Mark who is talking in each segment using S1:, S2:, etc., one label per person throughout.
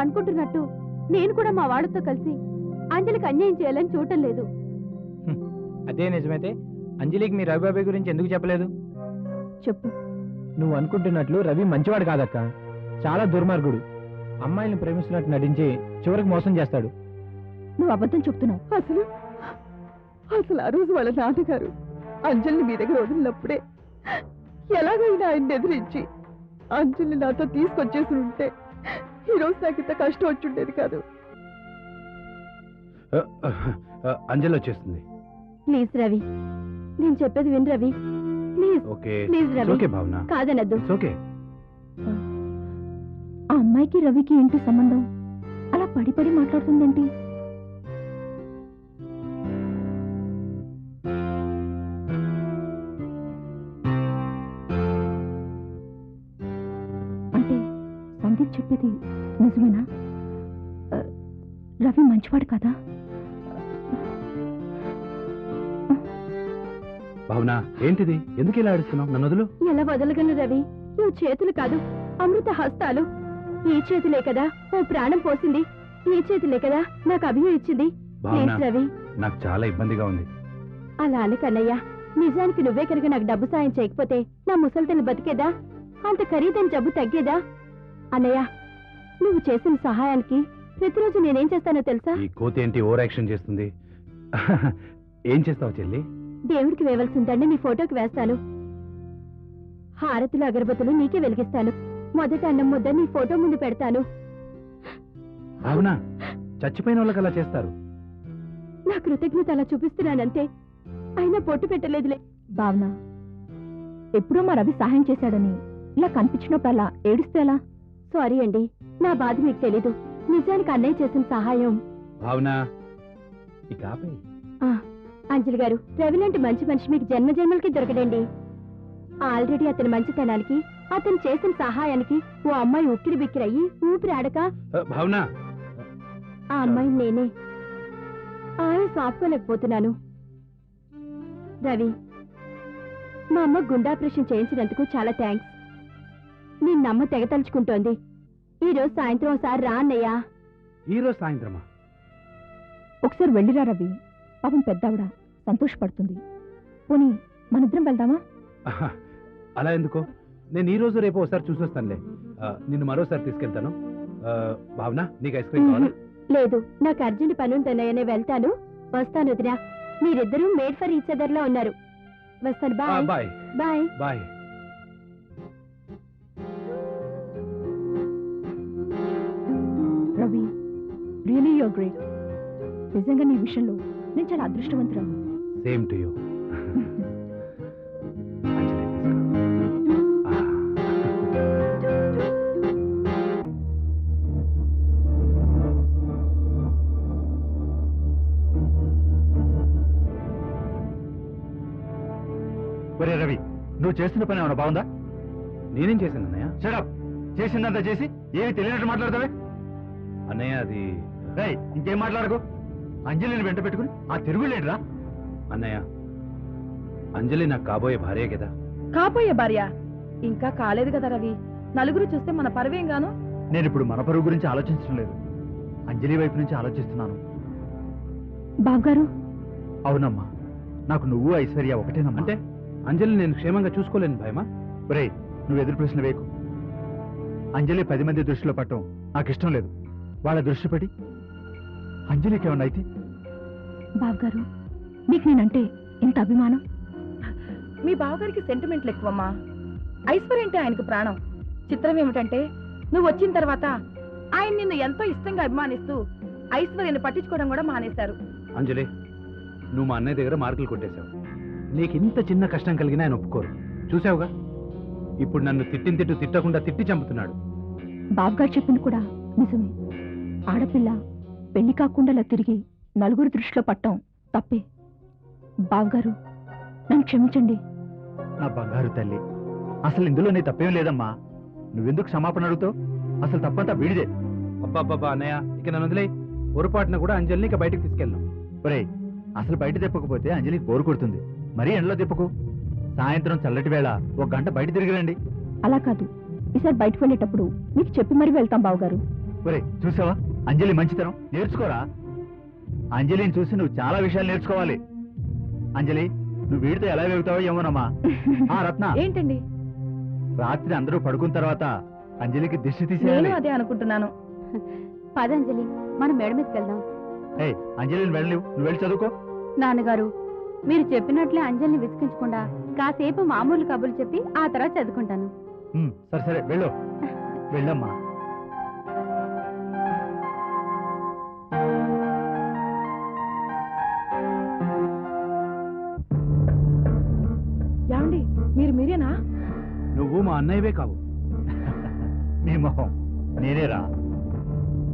S1: అనుకుంటున్నట్టు నేను కూడా మా వాళ్ళతో కలిసి అంజలికి అన్యాయం చేయాలని చూడటం లేదు.
S2: అదే నిజమైతే అంజలికి మీ రవిబాబాయ్ గురించి ఎందుకు చెప్పలేదు?
S1: చెప్పు.
S2: నువ్వు అనుకుంటున్నట్లు రవి మంచివాడు కాదక్క, చాలా దుర్మార్గుడు. అమ్మాయిని ప్రేమిస్తున్నట్టు నటించి చివరికి మోసం చేస్తాడు.
S1: నువ్వు అబద్ధం చెప్తున్నావు. అసలు ఆ రోజు వాళ్ళ నాన్నగారు అంజలిని మీ దగ్గర వదిలినప్పుడే ఎలాగైనా ఆయన్ని ఎదిరించి అంజలిని నాతో తీసుకొచ్చేసి ఉంటే ఈరోజు నాకు ఇంత కష్టం వచ్చుండేది కాదు.
S3: అంజలి వచ్చేస్తుంది.
S1: ప్లీజ్ రవి, నేను చెప్పేది విను రవి. ప్లీజ్ ప్లీజ్ రవి, కాదనద్దు. ఆ అమ్మాయికి రవికి ఏంటి సంబంధం? అలా పడి పడి మాట్లాడుతుందేంటి? అంటే సందీప్ చెప్పేది నిజమేనా? రవి మంచివాడు కదా?
S3: భావనా, ఏంటిది? ఎందుకు ఇలా ఆడుస్తున్నావు? నన్ను వదులు.
S1: ఎలా వదలగలను రవి? నువ్వు చేతులు కాదు, అమృత హస్తాలు. ఈ చేతులే కదా ఓ ప్రాణం పోసింది, ఈ చేతులే కదా నాకు అభియం ఇచ్చింది. రవి,
S3: నాకు చాలా ఇబ్బందిగా ఉంది.
S1: అలా అనకన్నయ్యా. నిజానికి నువ్వే కనుక నాకు డబ్బు సాయం చేయకపోతే నా ముసలితను బతికేదా? అంత ఖరీదైన జబ్బు తగ్గేదా? అన్నయ్య, నువ్వు చేసిన సహాయానికి ప్రతిరోజు నేనేం చేస్తానో తెలుసా?
S3: ఈ కోతి ఏంటి ఓవర్ యాక్షన్ చేస్తుంది? ఏం చేస్తావు చెల్లి?
S1: దేవుడికి వేవలసిందండి నీ ఫోటోకి వేస్తాను. హారతులు అగరబత్తులు నీకే వెలిగిస్తాను. మొదట అన్నం ముద్ద నీ ఫోటో ముందు పెడతాను.
S3: అవునా? చచ్చిపోయిన వాళ్ళకి అలా చేస్తారు.
S1: నా కృతజ్ఞత అలా చూపిస్తున్నానంతే, అయినా పొట్టు పెట్టలేదులే. భావన, ఎప్పుడో మా రవి సహాయం చేశాడని ఇలా కనిపించినప్పుడల్లా ఏడుస్తే ఎలా? సారీ అండి, నా బాధ మీకు తెలీదు. నిజానికి అన్నయ్య చేసిన సహాయం.
S3: భావనా, ఇక
S1: అంజలి గారు, రవి లాంటి మంచి మనిషి మీకు జన్మ జన్మలకి దొరకడండి. ఆల్రెడీ అతని మంచితనానికి, అతను చేసిన సహాయానికి ఓ అమ్మాయి ఉక్కిరి బిక్కిరయ్యి ఊపిరి ఆడక
S3: భావనా,
S1: ఆ అమ్మాయి నేనే. ఆయన ఆపుకోలేకపోతున్నాను. రవి, మా అమ్మ గుండాపరేషన్ చేయించినందుకు చాలా థ్యాంక్స్. నిన్నమ్మ తెగతలుచుకుంటోంది. ఈ రోజు సాయంత్రం ఒకసారి రా అన్నయ్యా.
S3: ఈ రోజు సాయంత్రమా?
S1: ఒకసారి వెళ్ళిరా రవి, పాపం పెద్దావిడ సంతోషపడుతుంది. పోనీ మనిద్దరం వెళ్దామా?
S3: అలా ఎందుకో, నేను ఈ రోజు రేపు ఒకసారి చూసొస్తానులే. నిన్ను మరోసారి తీసుకెళ్తాను. భావనా, నీకు ఐస్ క్రీమ్ కావాలా?
S1: లేదు, నాకు అర్జెంట్ పని ఉందన్నయ్యనే వెళ్తాను. వస్తాను వదినా. మీరిద్దరూ మేడ్ ఫర్ ఈచ్ అదర్ లా ఉన్నారు. వస్తాను. Bye bye bye bye. Ravi, really you're great. నిజంగా నీ విషయంలో నేను చాలా అదృష్టవంతురాలు.
S3: Same to you.
S4: ఒరే రవి, నువ్వు చేస్తున్న పని ఏమన్నా బాగుందా?
S3: నేనేం చేశాను అన్నయ్య?
S4: షడప్. చేసిందంతా చేసి ఏమి తెలియనట్టు మాట్లాడతావే?
S3: అన్నయ్య, అది
S4: ఇంకేం మాట్లాడకు. అంజలిని వెంట పెట్టుకుని ఆ తిరుగులేడురా.
S3: అన్నయ్య, అంజలి నాకు కాబోయే భార్య కదా.
S1: కాబోయే భార్య ఇంకా కాలేదు కదా రవి. నలుగురు చూస్తే మన పరువేం గాను.
S4: నేను ఇప్పుడు మన పరువు గురించి ఆలోచించడం లేదు, అంజలి వైపు నుంచి ఆలోచిస్తున్నాను.
S1: బావగారు?
S4: అవునమ్మా, నాకు నువ్వు ఐశ్వర్య ఒకటేనమ్మా.
S3: అంటే అంజలి నేను క్షేమంగా చూసుకోలేను భయమా?
S4: ఒరేయ్, నువ్వు ఎదురు ప్రశ్న వేయకు. అంజలి 10 మంది దృష్టిలో పట్టడం నాకు ఇష్టం లేదు. వాళ్ళ దృష్టి పడి అంజలికి ఏమన్నా అయితే?
S1: బావగారు, మీకు నేనంటే ఎంత అభిమానం. మీ బావగారికి సెంటిమెంట్లు ఎక్కువమ్మా. ఐశ్వర్య అంటే ఆయనకు ప్రాణం. చిత్రం ఏమిటంటే నువ్వు వచ్చిన తర్వాత ఆయన నిన్ను ఎంతో ఇష్టంగా అభిమానిస్తూ ఐశ్వర్యని పట్టించుకోవడం కూడా మానేశారు.
S3: అంజలి, నువ్వు మా అన్నయ్య దగ్గర మార్కులు కొట్టేశావు. నీకు ఇంత చిన్న కష్టం కలిగినా ఆయన ఒప్పుకోరు. చూసావుగా, ఇప్పుడు నన్ను తిట్టిన తిట్టకుండా తిట్టి చంపుతున్నాడు.
S1: బాబుగారు చెప్పింది కూడా నిజమే. ఆడపిల్ల పెళ్లి కాకుండా తిరిగి నలుగురు దృష్టిలో పట్టం తప్పే. బావగారు, నన్ను క్షమించండి.
S4: నా బంగారు తల్లి, అసలు ఇందులో నీ తప్పేం లేదమ్మా. నువ్వెందుకు క్షమాపణ అడుగుతావు? అసలు తప్పంతా వీడిదే.
S3: అబ్బాబ్బా అన్నయ్య, ఇక నన్ను వదిలే. పొరపాటున కూడా అంజలిని ఇక బయటకు తీసుకెళ్ళను.
S4: ఒరేయ్, అసలు బయట తిప్పకపోతే అంజలికి బోరు కొడుతుంది. మరీ ఎండలో తిప్పకు. సాయంత్రం చల్లటి వేళ 1 గంట బయట తిరిగిరండి.
S1: అలా కాదు, ఈసారి బయటకు వెళ్ళేటప్పుడు మీకు చెప్పి మరీ వెళ్తాం బావగారు.
S4: ఒరే చూసావా అంజలి మంచితనం నేర్చుకోరా. అంజలిని చూసి నువ్వు చాలా విషయాలు నేర్చుకోవాలి. అంజలి నువ్వు వీడితో ఎలా వెగుతావో ఏమోనమ్మా. రత్న
S1: ఏంటండి?
S4: రాత్రి అందరూ పడుకున్న తర్వాత అంజలికి దిష్టి
S1: నేను
S4: తీసేయాలి.
S1: అదే అనుకుంటున్నాను.
S5: పదంజలి మనం మేడ మీదకి వెళ్దాం.
S4: ఏయ్ అంజలిని వెళ్ళలేవు, నువ్వు వెళ్ళి చదువుకో.
S5: నాన్నగారు మీరు చెప్పినట్లే అంజలిని విసిగించకుండా కాసేపు మామూలు కబుర్లు చెప్పి ఆ తర్వాత చదువుకుంటాను.
S4: సరే సరే వెళ్ళు, వెళ్ళమ్మా.
S1: ఏమండి మీరేనా?
S3: నువ్వు మా అన్నయ్యవే కావు.
S4: నీ మొహం నేనేరా.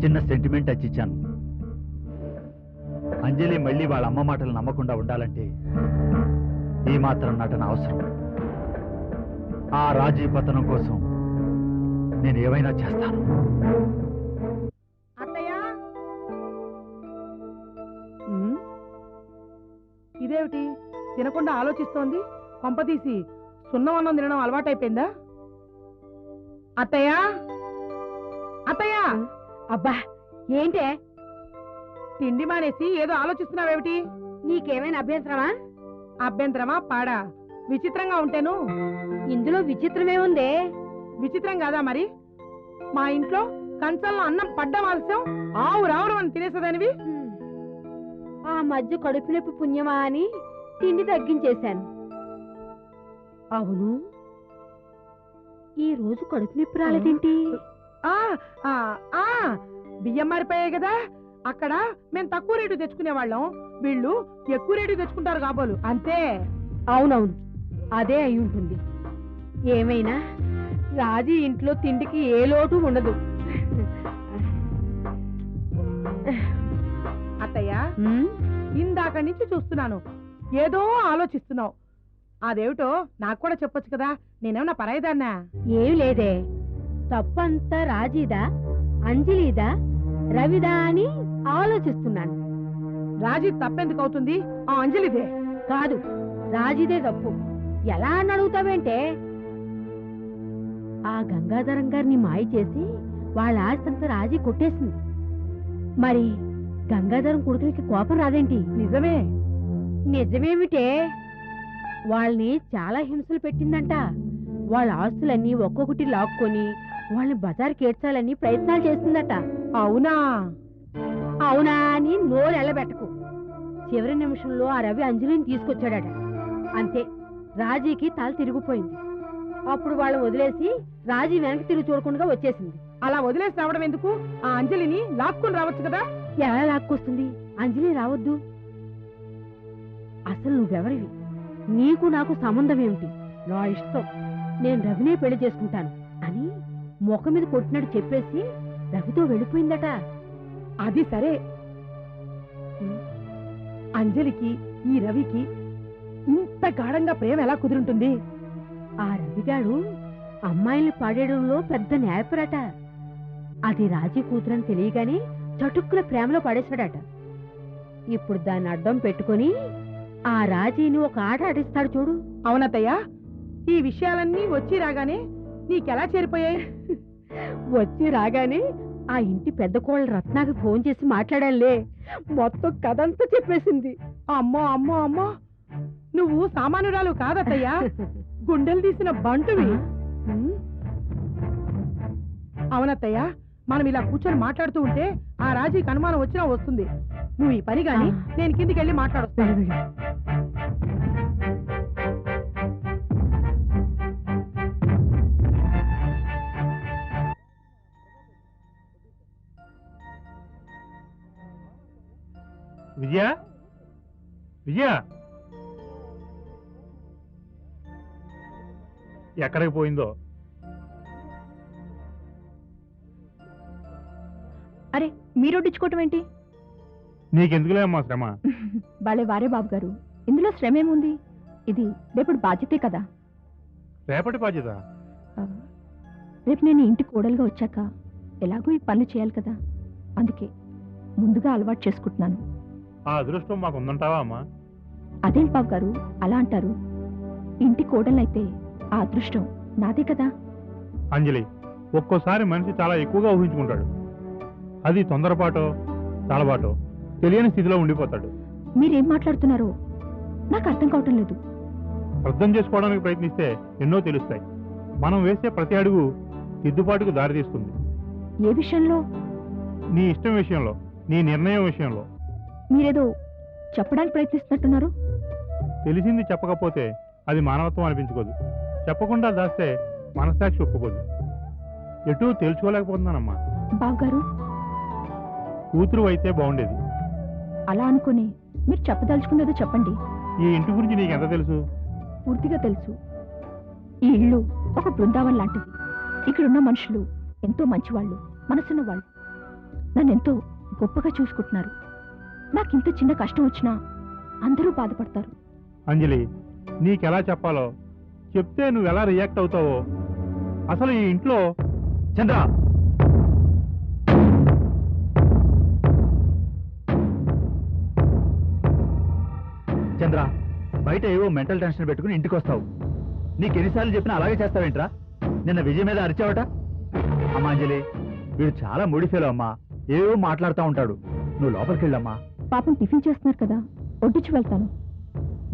S4: చిన్న సెంటిమెంట్ ఇచ్చాను. అంజలి మళ్ళీ వాళ్ళ అమ్మ మాటలు నమ్మకుండా ఉండాలంటే ఈ మాత్రం నటన అవసరం. ఆ రాజీ పతనం కోసం నేను ఏమైనా చేస్తాను.
S1: అత్తయ్య, ఇదేమిటి తినకుండా ఆలోచిస్తోంది? కొంపతీసి సున్నం అన్నం తినడం అలవాటైపోయిందా? అత్తయ్య, అత్తయ్య!
S5: అబ్బా ఏంటే
S1: తిండి మానేసి ఏదో ఆలోచిస్తున్నావేమిటి?
S5: నీకేమైనా అభ్యంతరమా?
S1: అభ్యంతరమా పాడా? విచిత్రంగా ఉంటేను.
S5: ఇందులో విచిత్రమేముందే?
S1: విచిత్రం కాదా మరి? మా ఇంట్లో కంచంలో అన్నం పడ్డం ఆలస్యం ఆవు రావడం అని తినేసేదానివి.
S5: ఆ మధ్య కడుపు నొప్పి పుణ్యమా అని తిండి తగ్గించేశాను. అవును ఈ రోజు కడుపు నొప్పి రాలేదేంటి?
S1: ఆ ఆ ఆ బియ్యం మారిపోయాయి కదా. అక్కడ మేము తక్కువ రేటు తెచ్చుకునేవాళ్ళం, వీళ్ళు ఎక్కువ రేటు తెచ్చుకుంటారు కాబోలు, అంతే.
S5: అవునవును అదే అయి ఉంటుంది. ఏమైనా రాజీ ఇంట్లో తిండికి ఏ లోటు ఉండదు.
S1: అత్తయ్య, ఇందాక నుంచి చూస్తున్నాను ఏదో ఆలోచిస్తున్నావు. అదేమిటో నాకు కూడా చెప్పొచ్చు కదా, నేనేమన్నా పరాయిదాన్నా?
S5: ఏం లేదే, తప్పంతా రాజీదా అంజలిదా రవిదా అని ఆలోచిస్తున్నాను.
S1: రాజీ తప్పెందుకు అవుతుంది? ఆ అంజలిదే.
S5: కాదు రాజీదే తప్పు. ఎలా అని అడుగుతావేంటే? ఆ గంగాధరం గారిని మాయ చేసి వాళ్ళ ఆస్తంతా రాజీ కొట్టేసింది. మరి గంగాధరం కొడుకులకి కోపం రాదేంటి?
S1: నిజమే.
S5: నిజమేమిటే? వాళ్ళని చాలా హింసలు పెట్టిందంట. వాళ్ళ ఆస్తులన్నీ ఒక్కొక్కటి లాక్కొని వాళ్ళని బజార్కి ఏడ్చాలని ప్రయత్నాలు చేస్తుందట.
S1: అవునా?
S5: అవునా అని నోరు ఎల్లబెట్టకు. చివరి నిమిషంలో ఆ రవి అంజలిని తీసుకొచ్చాడట. అంతే, రాజీకి తల తిరిగిపోయింది. అప్పుడు వాళ్ళు వదిలేసి రాజీ వెనక్కి తిరిగి చూడకుండా వచ్చేసింది.
S1: అలా వదిలేసి రావడం ఎందుకు? ఆ అంజలిని లాక్కుని రావచ్చు కదా.
S5: ఎలా లాక్కొస్తుంది? అంజలి రావద్దు. అసలు నువ్వెవరివి? నీకు నాకు సంబంధం ఏమిటి? నా ఇష్టం, నేను రవినే పెళ్లి చేసుకుంటాను అని ముఖం మీద కొట్టినట్టు చెప్పేసి రవితో వెళ్ళిపోయిందట.
S1: అది సరే, అంజలికి ఈ రవికి ఇంత గాఢంగా ప్రేమ ఎలా కుదురుంటుంది?
S5: ఆ రవిగాడు అమ్మాయిల్ని పాడేయడంలో పెద్ద నేర్పరట. అది రాజీ కూతురని తెలియగానే చటుక్కున ప్రేమలో పడేశాడట. ఇప్పుడు దాన్ని అడ్డం పెట్టుకుని ఆ రాజీని ఒక ఆట ఆడిస్తాడు చూడు.
S1: అవునత్తయ్య, ఈ విషయాలన్నీ వచ్చి రాగానే నీకెలా చేరిపోయాయి?
S5: వచ్చి రాగానే ఆ ఇంటి పెద్ద కోళ్ళ రత్నాకి ఫోన్ చేసి మాట్లాడాలే, మొత్తం కథంతా చెప్పేసింది.
S1: అమ్మో అమ్మో అమ్మో, నువ్వు సామాన్యురాలు కాదత్తయ్యా, గుండెలు తీసిన బంటువి. అవునత్తయ్య, మనం ఇలా కూర్చొని మాట్లాడుతూ ఉంటే ఆ రాజీకి అనుమానం వచ్చినా వస్తుంది. నువ్వు ఈ పని గాని నేను కిందికి వెళ్ళి మాట్లాడొస్తాను.
S2: విజయ, విజయ ఎక్కడికి పోయిందో?
S1: అరే, మీరు వడ్డించుకోవటం ఏంటి?
S2: నీకెందుకులే అమ్మా శ్రమ.
S1: బాలే వారే బాబు గారు, ఇందులో శ్రమ ఏముంది? ఇది రేపటి బాధ్యతే కదా.
S2: రేపటి బాధ్యత?
S1: రేపు నేను ఇంటి కోడలుగా వచ్చాక ఎలాగో ఈ పనులు చేయాలి కదా, అందుకే ముందుగా అలవాటు చేసుకుంటున్నాను.
S2: ఆ అదృష్టం మాకు ఉందంటావా అమ్మా?
S1: అదేంటి బాబు గారు అలా అంటారు? ఇంటి కోడలైతే ఆ అదృష్టం నాదే కదా.
S2: అంజలి, ఒక్కోసారి మనిషి చాలా ఎక్కువగా ఊహించుకుంటాడు.
S6: అది తొందరపాటో తలబాటో తెలియని స్థితిలో ఉండిపోతాడు.
S1: మీరేం మాట్లాడుతున్నారో నాకు అర్థం కావటం లేదు.
S6: అర్థం చేసుకోవడానికి ప్రయత్నిస్తే ఎన్నో తెలుస్తాయి. మనం వేసే ప్రతి అడుగు దిద్దుబాటుకు దారితీస్తుంది.
S1: ఏ విషయంలో?
S6: నీ ఇష్టం విషయంలో, నీ నిర్ణయం విషయంలో.
S1: మీరేదో చెప్పడానికి ప్రయత్నిస్తున్నట్టున్నారు.
S6: తెలిసింది చెప్పకపోతే అది మానవత్వం అనిపించుకోదు. చెప్పకుండా దాస్తే మనస్సాక్షి ఒప్పుకోదు. ఎటూ తెలుసుకోలేకపోతున్నానమ్మా.
S1: బావగారు,
S6: కూతురు అయితే బాగుండేది.
S1: అలా అనుకుని మీరు చెప్పదలుచుకున్నదో చెప్పండి.
S6: ఈ ఇంటి గురించి నీకెంత తెలుసు?
S1: పూర్తిగా తెలుసు. ఈ ఇల్లు ఒక బృందావనం లాంటిది. ఇక్కడున్న మనుషులు ఎంతో మంచివాళ్ళు, మనసున్న వాళ్ళు. నన్నెంతో గొప్పగా చూసుకుంటున్నారు. నాకింత చిన్న కష్టం వచ్చినా అందరూ బాధపడతారు.
S6: అంజలి, నీకెలా చెప్పాలో చెప్తే నువ్వు ఎలా రియాక్ట్ అవుతావో. అసలు ఈ ఇంట్లో
S4: చంద్ర, చంద్ర, బయట ఏవో మెంటల్ టెన్షన్ పెట్టుకుని ఇంటికి వస్తావు. నీకు ఎన్నిసార్లు చెప్పినా అలాగే చేస్తావేంట్రా? నిన్న విజయ్ మీద అరిచావట. అమ్మా అంజలి, వీడు చాలా మూడిఫేలో అమ్మా. ఏవో మాట్లాడుతూ ఉంటాడు. నువ్వు లోపలికి వెళ్ళమ్మా.
S1: పాపం టిఫిన్ చేస్తున్నారు కదా, వడ్డించి వెళ్తాను.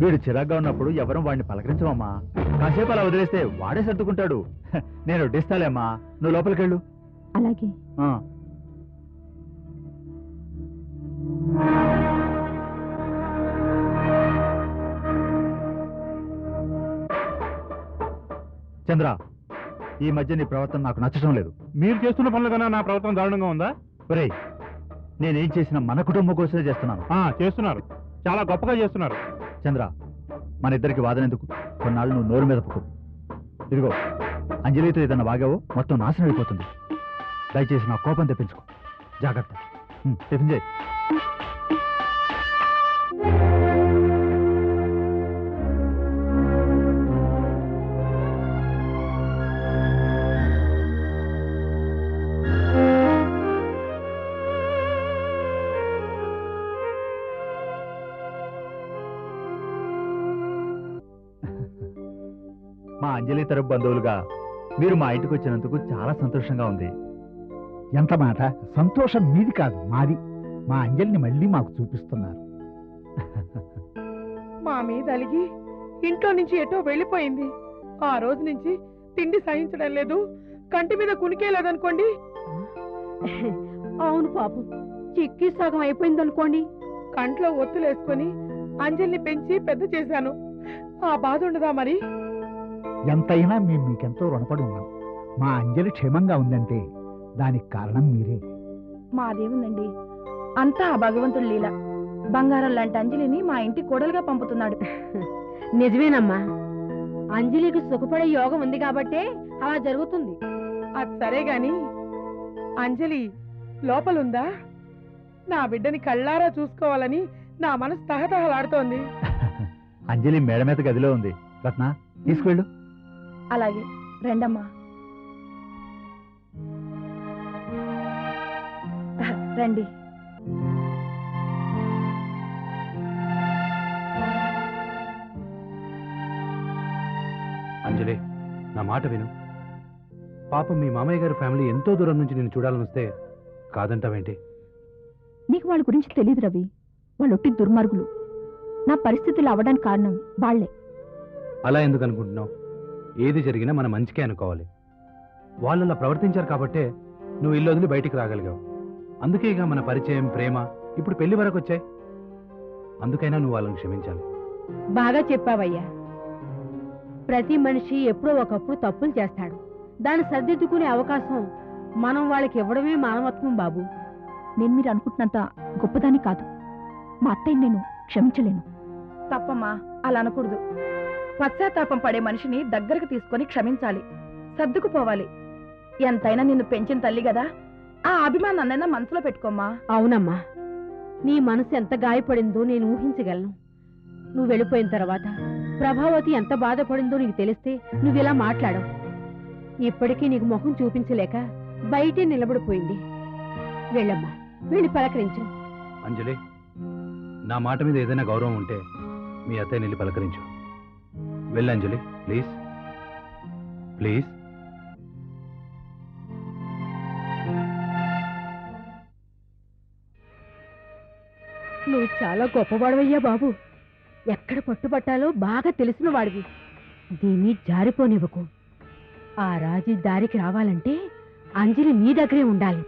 S4: వీడు చిరాగ్గా ఉన్నప్పుడు ఎవరం వాడిని పలకరించవమ్మా. కాసేపు అలా వదిలేస్తే వాడే సర్దుకుంటాడు. నేను వడ్డిస్తాలే అమ్మా, నువ్వు లోపలికి వెళ్ళు.
S1: అలాగే.
S4: చంద్ర, ఈ మధ్య నీ ప్రవర్తన నాకు నచ్చడం లేదు.
S6: మీరు చేస్తున్న పనుల కన్నా నా ప్రవర్తన దారుణంగా ఉందా?
S4: ఒరేయ్, నేనేం చేసినా మన కుటుంబం కోసమే చేస్తున్నాను.
S6: చేస్తున్నారు, చాలా గొప్పగా చేస్తున్నారు.
S4: చంద్ర, మన ఇద్దరికి వాదన ఎందుకు? కొన్నాళ్ళు నువ్వు నోరు మీద పక్కు. ఇదిగో, అంజలితో ఏదన్నా వాగావో మొత్తం నాశనం అయిపోతుంది. దయచేసి నా కోపం తెప్పించుకో. జాగ్రత్త. టిఫిన్ చేయి. మా అంజలి తరపు బంధువులుగా మీరు మా ఇంటికి వచ్చినందుకు చాలా సంతోషంగా ఉంది.
S7: ఎంత మాట! సంతోషం మీది కాదు, మాది. మా అంజలిని మళ్ళీ మాకు చూపిస్తున్నారు.
S8: మా మీద అలిగి ఇంట్లో నుంచి ఎటో వెళ్ళిపోయింది. ఆ రోజు నుంచి తిండి సహించడం లేదు, కంటి మీద కునికేలేదనుకోండి.
S5: అవును పాపం, చిక్కి సగం అయిపోయిందనుకోండి.
S8: కంట్లో ఒత్తులేసుకొని అంజలిని పెంచి పెద్ద చేశాను. ఆ బాధ ఉండదా మరి?
S7: ఎంతైనా మేము మీకెంతో రుణపడి ఉన్నాం. మా అంజలి క్షేమంగా ఉందంటే దానికి కారణం మీరే.
S1: మాదేముందండి, అంతా ఆ భగవంతుడి లీల. బంగారం లాంటి అంజలిని మా ఇంటి కోడలుగా పంపుతున్నాడు.
S5: నిజమేనమ్మా, అంజలికి సుఖపడే యోగం ఉంది కాబట్టే అలా జరుగుతుంది.
S8: అది సరే గాని అంజలి లోపలుందా? నా బిడ్డని కళ్ళారా చూసుకోవాలని నా మనసు తహతహలాడుతోంది.
S4: అంజలి మేడ మీద గదిలో ఉంది. రత్న, తీసుకువెళ్ళు.
S1: అలాగే, రండమ్మా. రండి.
S3: అంజలి, నా మాట విను. పాపం మీ మామయ్య గారి ఫ్యామిలీ ఎంతో దూరం నుంచి నేను చూడాలని వస్తే కాదంటావేంటి?
S1: నీకు వాళ్ళ గురించి తెలియదు రవి. వాళ్ళు ఒట్టి దుర్మార్గులు. నా పరిస్థితులు అవ్వడానికి కారణం వాళ్లే.
S3: అలా ఎందుకు అనుకుంటున్నావు? ఏది జరిగినా మన మంచికే అనుకోవాలి. వాళ్ళు అలా ప్రవర్తించారు కాబట్టే నువ్వు ఇల్లు వదిలి బయటికి రాగలిగావు. అందుకేగా మన పరిచయం, ప్రేమ ఇప్పుడు పెళ్లి వరకు వచ్చాయి. అందుకైనా నువ్వు వాళ్ళని క్షమించాలి.
S5: బాగా చెప్పావయ్యా. ప్రతి మనిషి ఎప్పుడో ఒకప్పుడు తప్పులు చేస్తాడు. దాన్ని సర్దిద్దుకునే అవకాశం మనం వాళ్ళకి ఇవ్వడమే మానవత్వం బాబు.
S1: నేను మీరు అనుకుంటున్నంత గొప్పదాన్ని కాదు. మా అత్తయ్య నేను క్షమించలేను. తప్పమ్మా, అలా అనకూడదు. పశ్చాత్తాపం పడే మనిషిని దగ్గరకు తీసుకొని క్షమించాలి, సర్దుకుపోవాలి. ఎంతైనా నిన్ను పెంచిన తల్లి కదా, ఆ అభిమానాన్నైనా మనసులో పెట్టుకోమ్మా.
S5: అవునమ్మా, నీ మనసు ఎంత గాయపడిందో నేను ఊహించగలను. నువ్వు వెళ్ళిపోయిన తర్వాత ప్రభావతి ఎంత బాధపడిందో నీకు తెలిస్తే నువ్విలా మాట్లాడవు. ఇప్పటికీ నీకు ముఖం చూపించలేక బయటే నిలబడిపోయింది. వెళ్ళమ్మా, వెళ్ళి పలకరించు.
S3: అంజలి, నా మాట మీద ఏదైనా గౌరవం ఉంటే మీ అత్తయ్య నిల్లి పలకరించు. వెళ్ళు అంజలి, ప్లీజ్ ప్లీజ్.
S5: నువ్వు చాలా గొప్పవాడవయ్యా బాబు. ఎక్కడ పట్టుబట్టాలో బాగా తెలిసిన వాడివి. దీన్ని జారిపోనివ్వకు. ఆ రాజీ దారికి రావాలంటే అంజలి మీ దగ్గరే ఉండాలి.